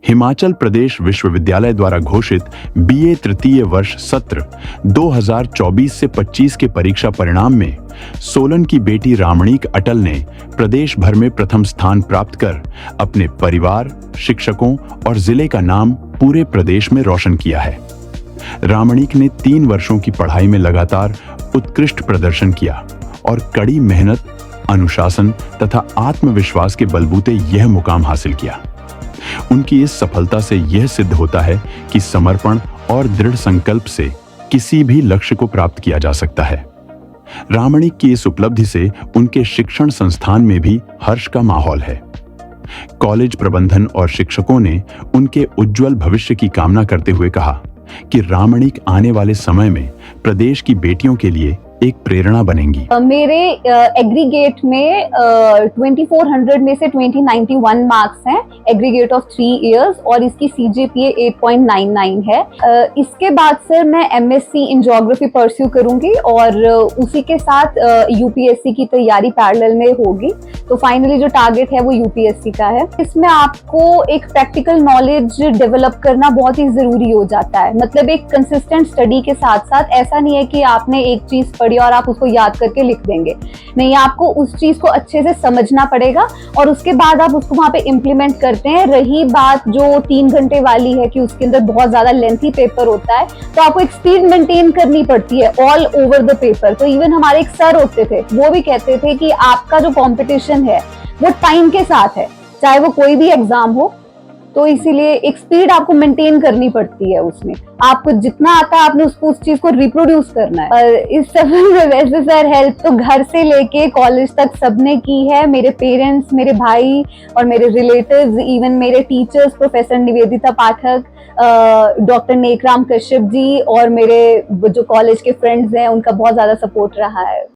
हिमाचल प्रदेश विश्वविद्यालय द्वारा घोषित बीए तृतीय वर्ष सत्र 2024 से 25 के परीक्षा परिणाम में सोलन की बेटी रामणीक अटल ने प्रदेश भर में प्रथम स्थान प्राप्त कर अपने परिवार, शिक्षकों और जिले का नाम पूरे प्रदेश में रोशन किया है। रामणीक ने 3 वर्षों की पढ़ाई में लगातार उत्कृष्ट प्रदर्शन किया और कड़ी मेहनत, अनुशासन तथा आत्मविश्वास के बलबूते यह मुकाम हासिल किया। उनकी इस सफलता से यह सिद्ध होता है कि समर्पण और दृढ़ संकल्प से किसी भी लक्ष्य को प्राप्त किया जा सकता है। रामणीक की इस उपलब्धि से उनके शिक्षण संस्थान में भी हर्ष का माहौल है। कॉलेज प्रबंधन और शिक्षकों ने उनके उज्जवल भविष्य की कामना करते हुए कहा कि रामणीक आने वाले समय में प्रदेश की बेटियों के लिए एक प्रेरणा बनेंगी। मेरे एग्रीगेट में 2400 में से 2091 मार्क्स हैं, एग्रीगेट ऑफ 3 इयर्स, और इसकी CGPA 8.99 है। इसके बाद सर मैं MSc इन ज्योग्राफी परस्यू करूंगी और उसी के साथ UPSC की तैयारी पैरेलल में होगी। तो फाइनली जो टारगेट है वो UPSC का है। इसमें आपको एक प्रैक्टिकल नॉलेज डेवलप करना बहुत ही जरूरी हो जाता है। मतलब एक कंसिस्टेंट स्टडी के साथ साथ ऐसा नहीं है कि आपने एक चीज पढ़ी और आप उसको याद करके लिख देंगे, नहीं, आपको उस चीज को अच्छे से समझना पड़ेगा और उसके बाद आप उसको वहां पे इम्प्लीमेंट करते हैं। रही बात जो 3 घंटे वाली है कि उसके अंदर बहुत ज्यादा लेंथी पेपर होता है, तो आपको एक स्पीड मेंटेन करनी पड़ती है ऑल ओवर द पेपर। तो इवन हमारे एक सर होते थे, वो भी कहते थे कि आपका जो कंपटीशन है वो टाइम के साथ है, चाहे वो कोई भी एग्जाम हो। तो इसीलिए एक स्पीड आपको मेंटेन करनी पड़ती है। उसमें आपको जितना आता है आपने उसको उस चीज को रिप्रोड्यूस करना है। और इस सफर में वैसे सर हेल्प तो घर से लेके कॉलेज तक सबने की है। मेरे पेरेंट्स, मेरे भाई और मेरे रिलेटिव्स, इवन मेरे टीचर्स प्रोफेसर निवेदिता पाठक, डॉक्टर नेकराम कश्यप जी और मेरे जो कॉलेज के फ्रेंड्स हैं, उनका बहुत ज्यादा सपोर्ट रहा है।